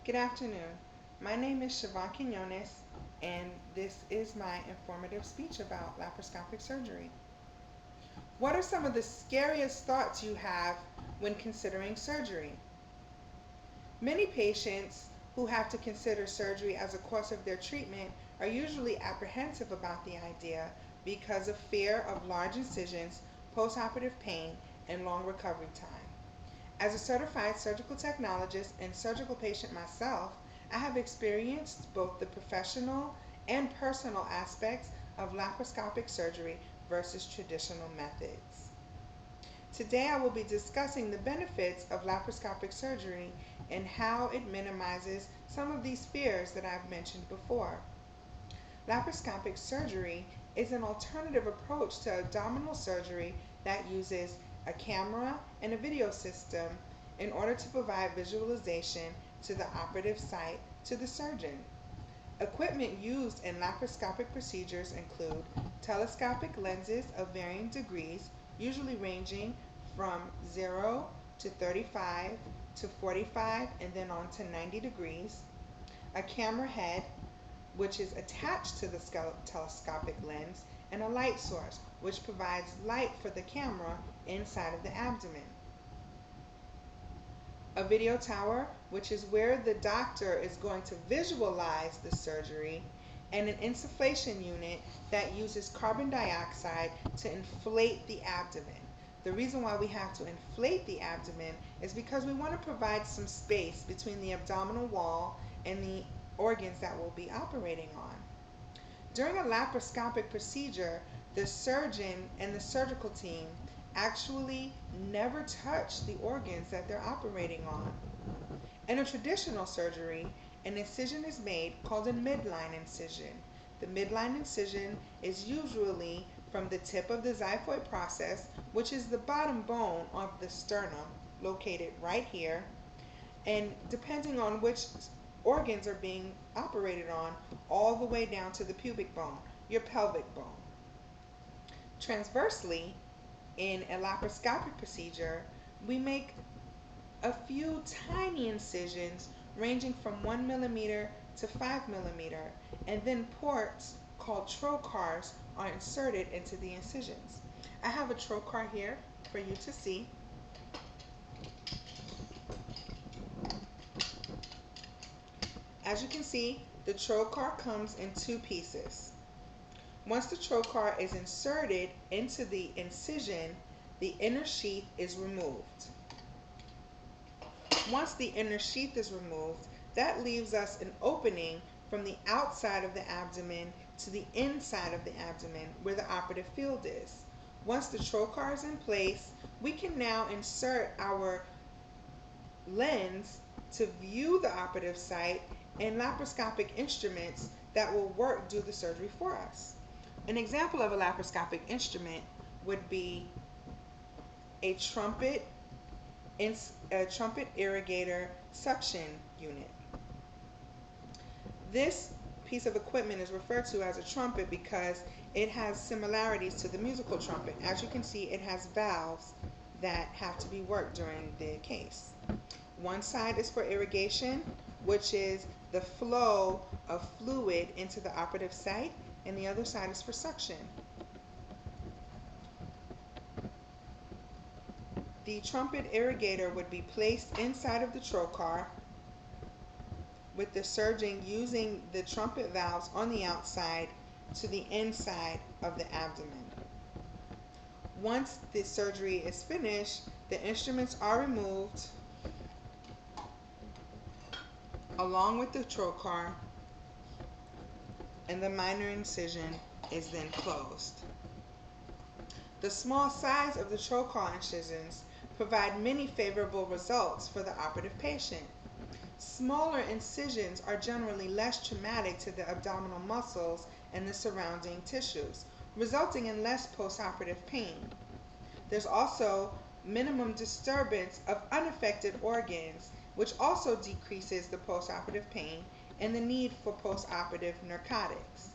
Good afternoon. My name is Chavon Quinones, and this is my informative speech about laparoscopic surgery. What are some of the scariest thoughts you have when considering surgery? Many patients who have to consider surgery as a course of their treatment are usually apprehensive about the idea because of fear of large incisions, postoperative pain, and long recovery time. As a certified surgical technologist and surgical patient myself, I have experienced both the professional and personal aspects of laparoscopic surgery versus traditional methods. Today I will be discussing the benefits of laparoscopic surgery and how it minimizes some of these fears that I've mentioned before. Laparoscopic surgery is an alternative approach to abdominal surgery that uses a camera and a video system in order to provide visualization to the operative site to the surgeon. Equipment used in laparoscopic procedures include telescopic lenses of varying degrees, usually ranging from 0 to 35 to 45 and then on to 90 degrees, a camera head, which is attached to the telescopic lens, and a light source, which provides light for the camera inside of the abdomen. A video tower, which is where the doctor is going to visualize the surgery, and an insufflation unit that uses carbon dioxide to inflate the abdomen. The reason why we have to inflate the abdomen is because we want to provide some space between the abdominal wall and the organs that we'll be operating on. During a laparoscopic procedure, the surgeon and the surgical team actually never touch the organs that they're operating on. In a traditional surgery, an incision is made called a midline incision. The midline incision is usually from the tip of the xiphoid process, which is the bottom bone of the sternum, located right here, and depending on which organs are being operated on, all the way down to the pubic bone, your pelvic bone. Transversely, in a laparoscopic procedure, we make a few tiny incisions ranging from 1 millimeter to 5 millimeter, and then ports called trocars are inserted into the incisions. I have a trocar here for you to see. As you can see, the trocar comes in two pieces. Once the trocar is inserted into the incision, the inner sheath is removed. Once the inner sheath is removed, that leaves us an opening from the outside of the abdomen to the inside of the abdomen where the operative field is. Once the trocar is in place, we can now insert our lens to view the operative site and laparoscopic instruments that will do the surgery for us. An example of a laparoscopic instrument would be a trumpet irrigator suction unit. This piece of equipment is referred to as a trumpet because it has similarities to the musical trumpet. As you can see, it has valves that have to be worked during the case. One side is for irrigation, which is the flow of fluid into the operative site, and the other side is for suction. The trumpet irrigator would be placed inside of the trocar with the surgeon using the trumpet valves on the outside to the inside of the abdomen. Once the surgery is finished, the instruments are removed along with the trocar, and the minor incision is then closed. The small size of the trocar incisions provide many favorable results for the operative patient. Smaller incisions are generally less traumatic to the abdominal muscles and the surrounding tissues, resulting in less postoperative pain. There's also minimum disturbance of unaffected organs, which also decreases the postoperative pain and the need for postoperative narcotics.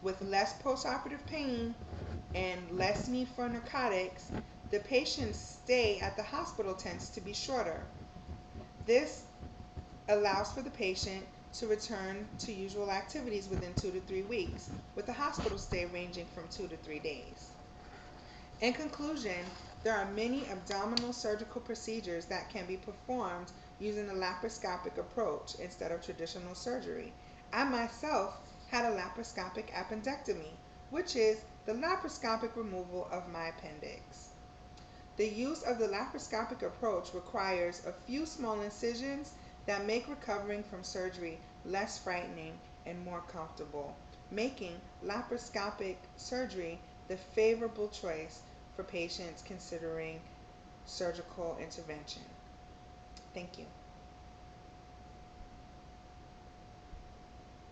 With less postoperative pain and less need for narcotics, the patient's stay at the hospital tends to be shorter. This allows for the patient to return to usual activities within 2 to 3 weeks, with a hospital stay ranging from 2 to 3 days. In conclusion, there are many abdominal surgical procedures that can be performed using the laparoscopic approach instead of traditional surgery. I myself had a laparoscopic appendectomy, which is the laparoscopic removal of my appendix. The use of the laparoscopic approach requires a few small incisions that make recovering from surgery less frightening and more comfortable, making laparoscopic surgery the favorable choice for patients considering surgical intervention. Thank you.